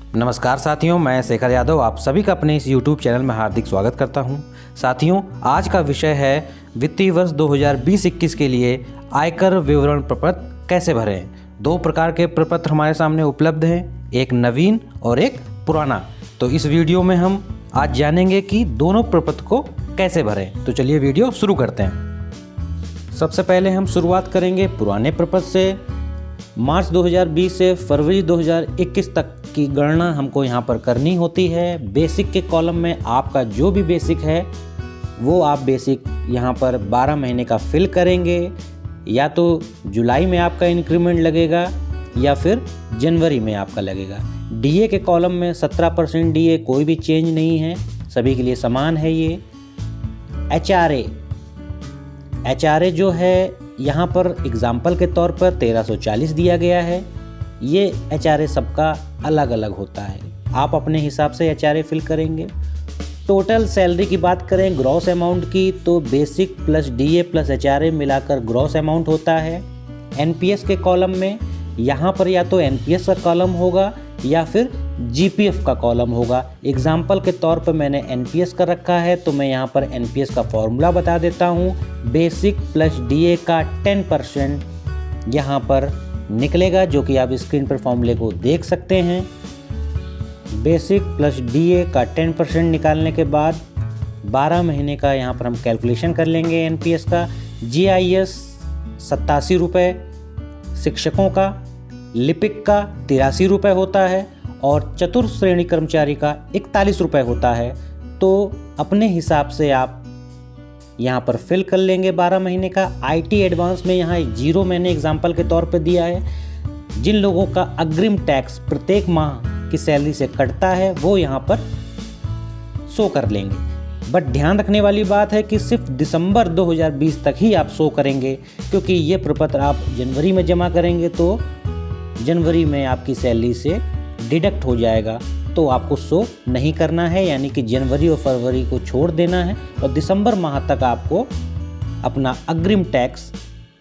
नमस्कार साथियों, मैं शेखर यादव आप सभी का अपने इस YouTube चैनल में हार्दिक स्वागत करता हूं। साथियों, आज का विषय है वित्तीय वर्ष 2020-21 के लिए आयकर विवरण प्रपत्र कैसे भरें। दो प्रकार के प्रपत्र हमारे सामने उपलब्ध हैं, एक नवीन और एक पुराना। तो इस वीडियो में हम आज जानेंगे कि दोनों प्रपत्र को कैसे भरें। तो चलिए वीडियो शुरू करते हैं। सबसे पहले हम शुरुआत करेंगे पुराने प्रपत्र से। मार्च 2020 से फरवरी 2021 तक की गणना हमको यहाँ पर करनी होती है। बेसिक के कॉलम में आपका जो भी बेसिक है वो आप बेसिक यहाँ पर 12 महीने का फिल करेंगे। या तो जुलाई में आपका इंक्रीमेंट लगेगा या फिर जनवरी में आपका लगेगा। डीए के कॉलम में 17% डीए, कोई भी चेंज नहीं है, सभी के लिए समान है ये। एचआरए जो है यहाँ पर एग्जाम्पल के तौर पर 1340 दिया गया है। ये एचआरए सबका अलग अलग होता है, आप अपने हिसाब से एचआरए फिल करेंगे। टोटल सैलरी की बात करें ग्रॉस अमाउंट की, तो basic plus DA plus HRA मिलाकर ग्रॉस अमाउंट होता है। एनपीएस के कॉलम में यहाँ पर या तो एनपीएस का कॉलम होगा या फिर जीपीएफ का कॉलम होगा। एग्जाम्पल के तौर पर मैंने एनपीएस का रखा है, तो मैं यहाँ पर एनपीएस का फॉर्मूला बता देता हूँ। बेसिक प्लस डीए का 10% यहाँ पर निकलेगा, जो कि आप स्क्रीन पर फॉर्मूले को देख सकते हैं। बेसिक प्लस डीए का 10% निकालने के बाद 12 महीने का यहाँ पर हम कैलकुलेशन कर लेंगे एनपीएस का। जीआईएस 87 रुपये, शिक्षकों का, लिपिक का 83 रुपये होता है और चतुर्थ श्रेणी कर्मचारी का 41 रुपये होता है। तो अपने हिसाब से आप यहाँ पर फिल कर लेंगे 12 महीने का। आईटी एडवांस में यहाँ 0 मैंने एग्जाम्पल के तौर पे दिया है। जिन लोगों का अग्रिम टैक्स प्रत्येक माह की सैलरी से कटता है वो यहाँ पर शो कर लेंगे। बट ध्यान रखने वाली बात है कि सिर्फ दिसंबर 2020 तक ही आप शो करेंगे, क्योंकि ये प्रपत्र आप जनवरी में जमा करेंगे तो जनवरी में आपकी सैलरी से डिडक्ट हो जाएगा, तो आपको शो नहीं करना है। यानी कि जनवरी और फरवरी को छोड़ देना है और दिसंबर माह तक आपको अपना अग्रिम टैक्स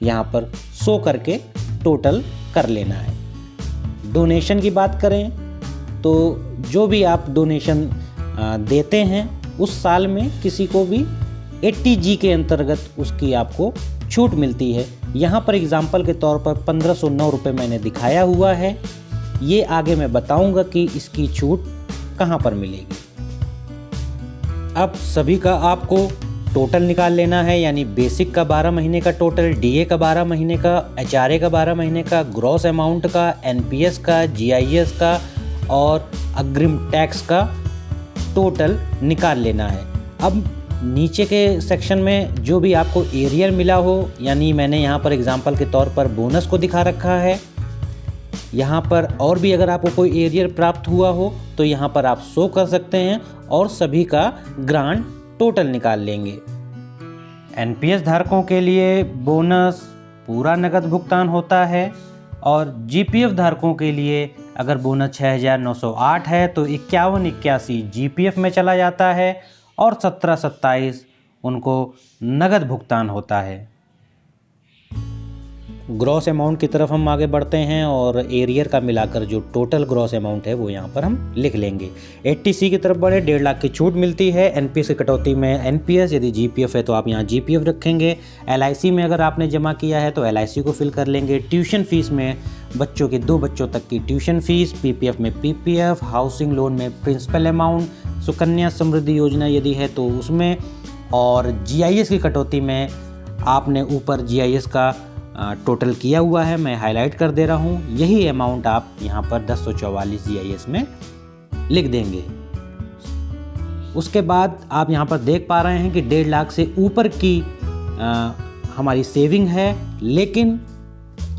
यहाँ पर शो करके टोटल कर लेना है। डोनेशन की बात करें तो जो भी आप डोनेशन देते हैं उस साल में किसी को भी 80G के अंतर्गत उसकी आपको छूट मिलती है। यहाँ पर एग्जाम्पल के तौर पर 1509 रुपये मैंने दिखाया हुआ है। ये आगे मैं बताऊंगा कि इसकी छूट कहाँ पर मिलेगी। अब सभी का आपको टोटल निकाल लेना है, यानी बेसिक का 12 महीने का टोटल, डीए का 12 महीने का, एचआरए का 12 महीने का, ग्रॉस अमाउंट का, एनपीएस का, जीआईएस का और अग्रिम टैक्स का टोटल निकाल लेना है। अब नीचे के सेक्शन में जो भी आपको एरियर मिला हो, यानी मैंने यहाँ पर एग्जांपल के तौर पर बोनस को दिखा रखा है। यहाँ पर और भी अगर आपको कोई एरियर प्राप्त हुआ हो तो यहाँ पर आप शो कर सकते हैं और सभी का ग्रांड टोटल निकाल लेंगे। एनपीएस धारकों के लिए बोनस पूरा नकद भुगतान होता है और जीपीएफ धारकों के लिए अगर बोनस 6908 है तो 5181 जीपीएफ में चला जाता है और 1727 उनको नगद भुगतान होता है। ग्रॉस अमाउंट की तरफ हम आगे बढ़ते हैं और एरियर का मिलाकर जो टोटल ग्रॉस अमाउंट है वो यहाँ पर हम लिख लेंगे। 80C की तरफ बढ़े, 1.5 लाख की छूट मिलती है। एनपीएस की कटौती में एनपीएस, यदि जीपीएफ है तो आप यहाँ जीपीएफ रखेंगे। एलआईसी में अगर आपने जमा किया है तो एलआईसी को फिल कर लेंगे। ट्यूशन फीस में बच्चों की 2 बच्चों तक की ट्यूशन फीस, पीपीएफ में पीपीएफ, हाउसिंग लोन में प्रिंसिपल अमाउंट, सुकन्या समृद्धि योजना यदि है तो उसमें, और जीआईएस की कटौती में आपने ऊपर जीआईएस का टोटल किया हुआ है, मैं हाईलाइट कर दे रहा हूँ। यही अमाउंट आप यहाँ पर 1044 जीआईएस में लिख देंगे। उसके बाद आप यहाँ पर देख पा रहे हैं कि 1.5 लाख से ऊपर की हमारी सेविंग है, लेकिन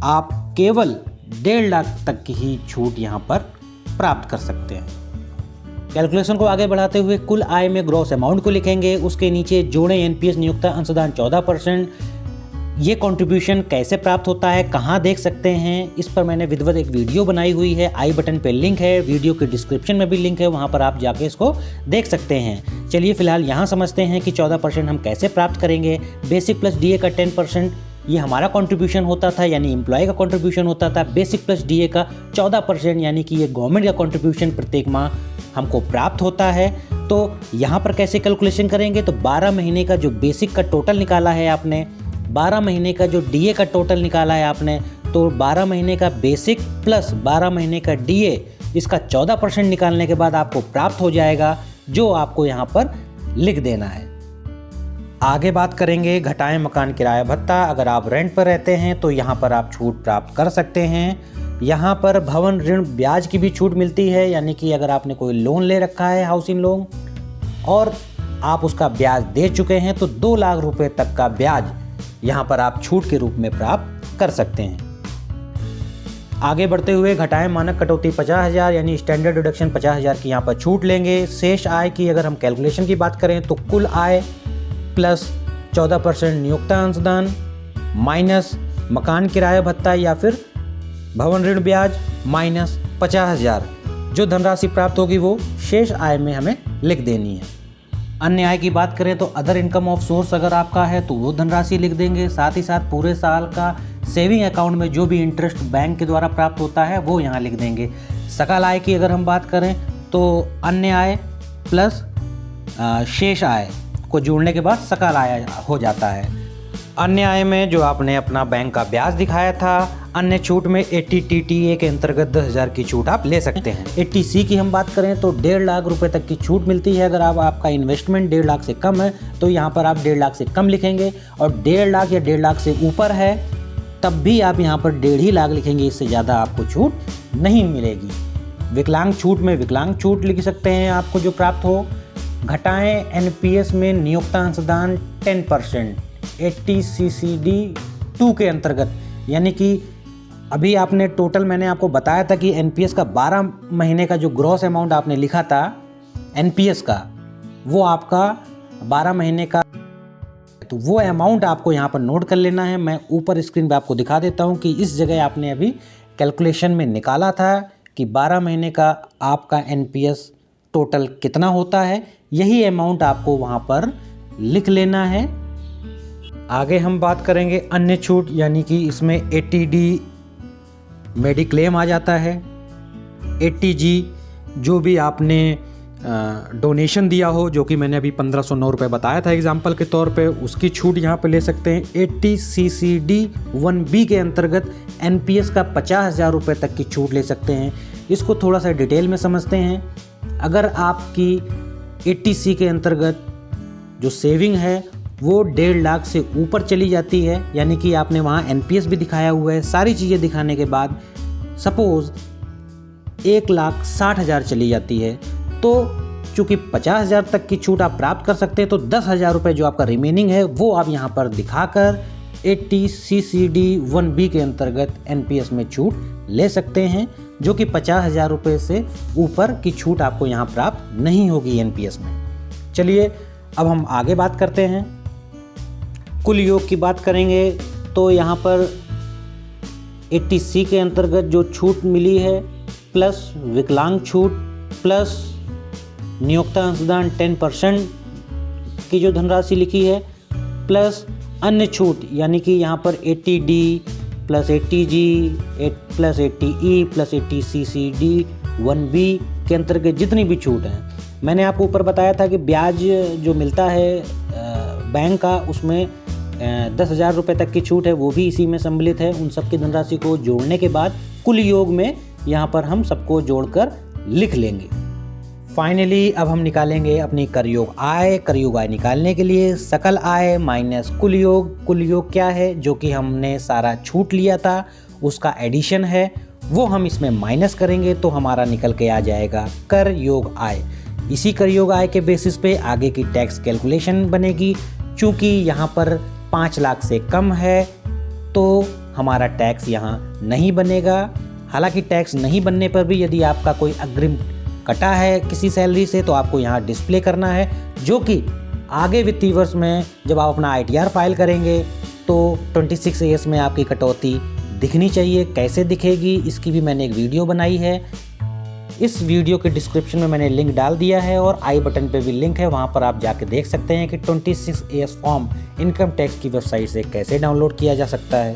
आप केवल 1.5 लाख तक की ही छूट यहाँ पर प्राप्त कर सकते हैं। कैलकुलेशन को आगे बढ़ाते हुए कुल आय में ग्रॉस अमाउंट को लिखेंगे, उसके नीचे जोड़ें एनपीएस नियोक्ता अंशदान 14%। ये कंट्रीब्यूशन कैसे प्राप्त होता है, कहाँ देख सकते हैं, इस पर मैंने विधिवत एक वीडियो बनाई हुई है। आई बटन पे लिंक है, वीडियो के डिस्क्रिप्शन में भी लिंक है, वहाँ पर आप जाके इसको देख सकते हैं। चलिए फिलहाल यहाँ समझते हैं कि 14% हम कैसे प्राप्त करेंगे। बेसिक प्लस डीए का 10% ये हमारा कंट्रीब्यूशन होता था, यानी एम्प्लॉय का कंट्रीब्यूशन होता था। बेसिक प्लस डीए का 14%, यानी कि ये गवर्नमेंट का कंट्रीब्यूशन प्रत्येक माह हमको प्राप्त होता है। तो यहाँ पर कैसे कैलकुलेशन करेंगे, तो 12 महीने का जो बेसिक का टोटल निकाला है आपने, 12 महीने का जो डीए का टोटल निकाला है आपने, तो 12 महीने का बेसिक प्लस 12 महीने का डीए, इसका 14% निकालने के बाद आपको प्राप्त हो जाएगा, जो आपको यहाँ पर लिख देना है। आगे बात करेंगे घटाएं मकान किराया भत्ता। अगर आप रेंट पर रहते हैं तो यहाँ पर आप छूट प्राप्त कर सकते हैं। यहाँ पर भवन ऋण ब्याज की भी छूट मिलती है, यानी कि अगर आपने कोई लोन ले रखा है, हाउसिंग लोन, और आप उसका ब्याज दे चुके हैं, तो 2 लाख रुपए तक का ब्याज यहाँ पर आप छूट के रूप में प्राप्त कर सकते हैं। आगे बढ़ते हुए घटाएं मानक कटौती 50,000, यानी स्टैंडर्ड डिडक्शन 50,000 की यहाँ पर छूट लेंगे। शेष आय की अगर हम कैलकुलेशन की बात करें तो कुल आय प्लस 14% नियोक्ता अंशदान माइनस मकान किराया भत्ता या फिर भवन ऋण ब्याज माइनस 50,000, जो धनराशि प्राप्त होगी वो शेष आय में हमें लिख देनी है। अन्य आय की बात करें तो अदर इनकम ऑफ सोर्स अगर आपका है तो वो धनराशि लिख देंगे। साथ ही साथ पूरे साल का सेविंग अकाउंट में जो भी इंटरेस्ट बैंक के द्वारा प्राप्त होता है वो यहाँ लिख देंगे। सकल आय की अगर हम बात करें तो अन्य आय प्लस शेष आय को जोड़ने के बाद सकल आय हो जाता है। अन्य आय में जो आपने अपना बैंक का ब्याज दिखाया था, अन्य छूट में 80TTA के अंतर्गत 10,000 की छूट आप ले सकते हैं। 80C की हम बात करें तो 1.5 लाख रुपए तक की छूट मिलती है। अगर आपका इन्वेस्टमेंट 1.5 लाख से कम है तो यहाँ पर आप 1.5 लाख से कम लिखेंगे, और 1.5 लाख या 1.5 लाख से ऊपर है तब भी आप यहाँ पर 1.5 लाख लिखेंगे, इससे ज़्यादा आपको छूट नहीं मिलेगी। विकलांग छूट में विकलांग छूट लिख सकते हैं आपको जो प्राप्त हो। घटाएं एनपीएस में नियोक्ता अंशदान 10% 80CCD2 के अंतर्गत, यानी कि अभी आपने टोटल मैंने आपको बताया था कि एनपीएस का 12 महीने का जो ग्रॉस अमाउंट आपने लिखा था एनपीएस का, वो आपका 12 महीने का, तो वो अमाउंट आपको यहाँ पर नोट कर लेना है। मैं ऊपर स्क्रीन पे आपको दिखा देता हूँ कि इस जगह आपने अभी कैलकुलेशन में निकाला था कि 12 महीने का आपका एनपीएस टोटल कितना होता है, यही अमाउंट आपको वहाँ पर लिख लेना है। आगे हम बात करेंगे अन्य छूट, यानी कि इसमें 80D मेडिक्लेम आ जाता है। 80G जो भी आपने डोनेशन दिया हो, जो कि मैंने अभी 1509 रुपये बताया था एग्जाम्पल के तौर पे, उसकी छूट यहाँ पे ले सकते हैं। 80CCD1B के अंतर्गत एनपीएस का 50,000 रुपये तक की छूट ले सकते हैं। इसको थोड़ा सा डिटेल में समझते हैं। अगर आपकी 80C के अंतर्गत जो सेविंग है वो 1.5 लाख से ऊपर चली जाती है, यानी कि आपने वहाँ एनपीएस भी दिखाया हुआ है, सारी चीज़ें दिखाने के बाद सपोज़ 1,60,000 चली जाती है, तो चूँकि 50,000 तक की छूट आप प्राप्त कर सकते हैं, तो 10,000 रुपये जो आपका रिमेनिंग है वो आप यहाँ पर दिखाकर 80CCD1B के अंतर्गत एनपीएस में छूट ले सकते हैं, जो कि 50,000 रुपये से ऊपर की छूट आपको यहाँ प्राप्त नहीं होगी एनपीएस में। चलिए अब हम आगे बात करते हैं। कुल योग की बात करेंगे तो यहाँ पर 80C के अंतर्गत जो छूट मिली है प्लस विकलांग छूट प्लस नियोक्ता अंशदान 10% की जो धनराशि लिखी है प्लस अन्य छूट, यानी कि यहाँ पर 80D plus 80G plus 80E plus 80CCD1B के अंतर्गत जितनी भी छूट हैं, मैंने आपको ऊपर बताया था कि ब्याज जो मिलता है बैंक का उसमें 10,000 रुपये तक की छूट है, वो भी इसी में सम्मिलित है। उन सब की धनराशि को जोड़ने के बाद कुल योग में यहाँ पर हम सबको जोड़कर लिख लेंगे। फाइनली अब हम निकालेंगे अपनी कर योग आय। कर योग आय निकालने के लिए सकल आय माइनस कुल योग। कुल योग क्या है, जो कि हमने सारा छूट लिया था उसका एडिशन है, वो हम इसमें माइनस करेंगे तो हमारा निकल के आ जाएगा कर योग आय। इसी कर योग आय के बेसिस पे आगे की टैक्स कैलकुलेशन बनेगी। चूँकि यहाँ पर 5 लाख से कम है तो हमारा टैक्स यहाँ नहीं बनेगा। हालांकि टैक्स नहीं बनने पर भी यदि आपका कोई अग्रिम कटा है किसी सैलरी से तो आपको यहाँ डिस्प्ले करना है, जो कि आगे वित्तीय वर्ष में जब आप अपना ITR फाइल करेंगे तो 26AS में आपकी कटौती दिखनी चाहिए। कैसे दिखेगी इसकी भी मैंने एक वीडियो बनाई है, इस वीडियो के डिस्क्रिप्शन में मैंने लिंक डाल दिया है और आई बटन पे भी लिंक है, वहाँ पर आप जाके देख सकते हैं कि 26AS फॉर्म इनकम टैक्स की वेबसाइट से कैसे डाउनलोड किया जा सकता है।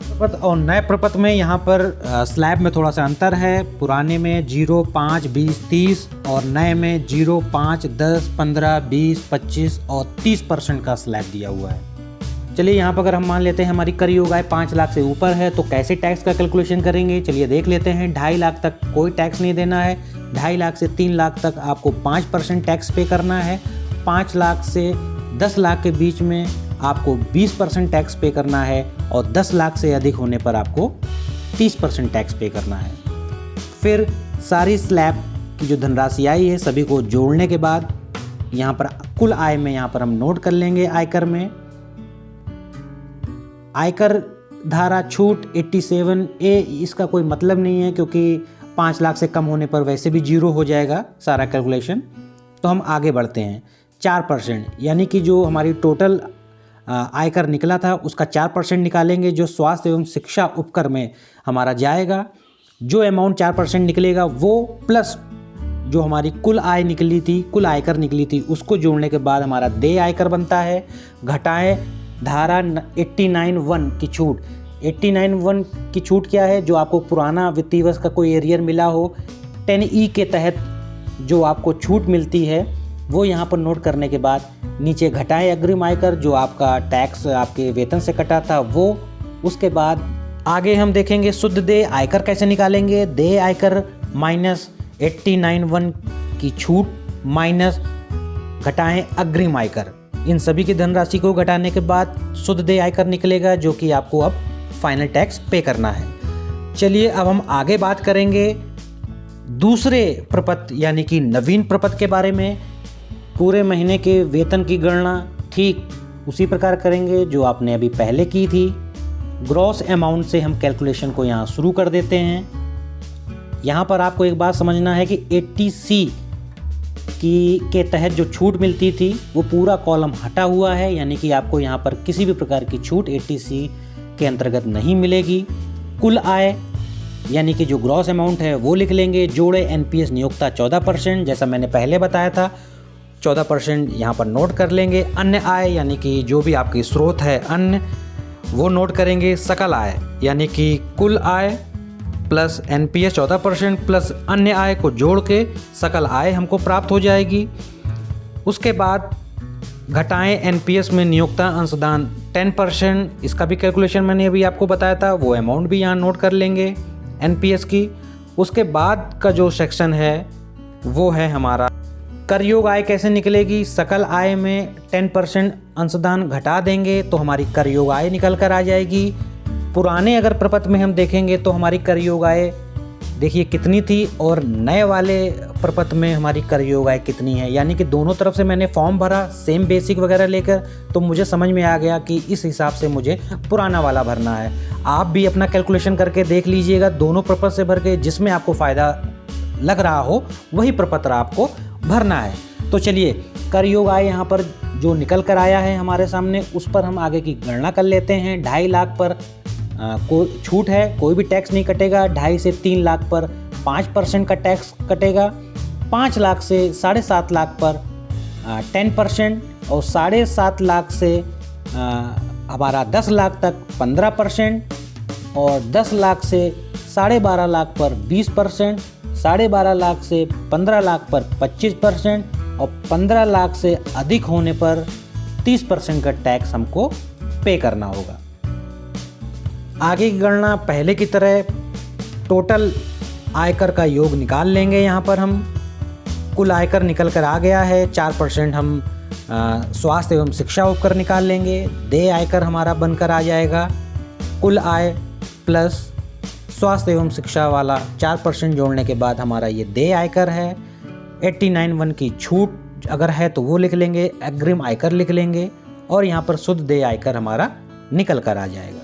प्रपत्र और नए प्रपत्र में यहाँ पर स्लैब में थोड़ा सा अंतर है। पुराने में 0, 5, 20, 30 और नए में 0, 5, 10, 15, 20, 25 और 30% का स्लैब दिया हुआ है। चलिए यहाँ पर अगर हम मान लेते हैं हमारी कर योग आय 5 लाख से ऊपर है तो कैसे टैक्स का कैलकुलेशन करेंगे, चलिए देख लेते हैं। 2.5 लाख तक कोई टैक्स नहीं देना है। 2.5 लाख से 3 लाख तक आपको 5% टैक्स पे करना है। 5 लाख से 10 लाख के बीच में आपको 20% टैक्स पे करना है और 10 लाख से अधिक होने पर आपको 30% टैक्स पे करना है। फिर सारी स्लैब की जो धनराशि आई है सभी को जोड़ने के बाद यहाँ पर कुल आय में यहाँ पर हम नोट कर लेंगे। आयकर में आयकर धारा छूट 87A, इसका कोई मतलब नहीं है क्योंकि 5 लाख से कम होने पर वैसे भी 0 हो जाएगा सारा कैलकुलेशन। तो हम आगे बढ़ते हैं। 4% यानी कि जो हमारी टोटल आयकर निकला था उसका 4% निकालेंगे, जो स्वास्थ्य एवं शिक्षा उपकर में हमारा जाएगा। जो अमाउंट 4% निकलेगा वो प्लस जो हमारी कुल आय निकली थी, कुल आयकर निकली थी, उसको जोड़ने के बाद हमारा देय आयकर बनता है। घटाएं धारा 89(1) की छूट। 89(1) की छूट क्या है? जो आपको पुराना वित्तीय वर्ष का कोई एरियर मिला हो 10E के तहत जो आपको छूट मिलती है वो यहाँ पर नोट करने के बाद नीचे घटाएं अग्रिम आयकर, जो आपका टैक्स आपके वेतन से कटा था वो। उसके बाद आगे हम देखेंगे शुद्ध देय आयकर कैसे निकालेंगे। देय आयकर माइनस 89(1) की छूट माइनस घटाएं अग्रिम आयकर, इन सभी की धनराशि को घटाने के बाद शुद्ध देय आयकर निकलेगा, जो कि आपको अब फाइनल टैक्स पे करना है। चलिए अब हम आगे बात करेंगे दूसरे प्रपत्र यानी कि नवीन प्रपत्र के बारे में। पूरे महीने के वेतन की गणना ठीक उसी प्रकार करेंगे जो आपने अभी पहले की थी। ग्रॉस अमाउंट से हम कैलकुलेशन को यहाँ शुरू कर देते हैं। यहाँ पर आपको एक बात समझना है कि 80C के तहत जो छूट मिलती थी वो पूरा कॉलम हटा हुआ है, यानी कि आपको यहाँ पर किसी भी प्रकार की छूट 80C के अंतर्गत नहीं मिलेगी। कुल आय यानी कि जो ग्रॉस अमाउंट है वो लिख लेंगे। जोड़े NPS नियोक्ता 14%, जैसा मैंने पहले बताया था 14% यहाँ पर नोट कर लेंगे। अन्य आय यानी कि जो भी आपकी स्रोत है अन्य, वो नोट करेंगे। सकल आय यानी कि कुल आय प्लस NPS 14% प्लस अन्य आय को जोड़ के सकल आय हमको प्राप्त हो जाएगी। उसके बाद घटाएं NPS में नियोक्ता अंशदान 10%, इसका भी कैलकुलेशन मैंने अभी आपको बताया था, वो अमाउंट भी यहाँ नोट कर लेंगे NPS की। उसके बाद का जो सेक्शन है वो है हमारा कर योग आय कैसे निकलेगी। सकल आय में 10% अंशदान घटा देंगे तो हमारी कर योग आय निकल कर आ जाएगी। पुराने अगर प्रपत्र में हम देखेंगे तो हमारी कर योग आय देखिए कितनी थी और नए वाले प्रपत्र में हमारी कर योग आय कितनी है, यानी कि दोनों तरफ से मैंने फॉर्म भरा सेम बेसिक वगैरह लेकर, तो मुझे समझ में आ गया कि इस हिसाब से मुझे पुराना वाला भरना है। आप भी अपना कैलकुलेशन करके देख लीजिएगा दोनों प्रपत्र से भर के, जिसमें आपको फ़ायदा लग रहा हो वही प्रपत्र आपको भरना है। तो चलिए कर योग आय यहाँ पर जो निकल कर आया है हमारे सामने उस पर हम आगे की गणना कर लेते हैं। 2.5 लाख पर कोई छूट है, कोई भी टैक्स नहीं कटेगा। 2.5 से 3 लाख पर 5% का टैक्स कटेगा। 5 लाख से 7.5 लाख पर 10% और 7.5 लाख से हमारा 10 लाख तक 15% और 10 लाख से 12.5 लाख पर 20%, 12.5 लाख से 15 लाख पर 25% और 15 लाख से अधिक होने पर 30% का टैक्स हमको पे करना होगा। आगे की गणना पहले की तरह टोटल आयकर का योग निकाल लेंगे। यहाँ पर हम कुल आयकर निकल कर आ गया है। 4% हम स्वास्थ्य एवं शिक्षा उपकर निकाल लेंगे। देय आयकर हमारा बनकर आ जाएगा। कुल आय प्लस स्वास्थ्य एवं शिक्षा वाला 4% जोड़ने के बाद हमारा ये देय आयकर है। 89(1) की छूट अगर है तो वो लिख लेंगे, अग्रिम आयकर लिख लेंगे और यहाँ पर शुद्ध देय आयकर हमारा निकल कर आ जाएगा।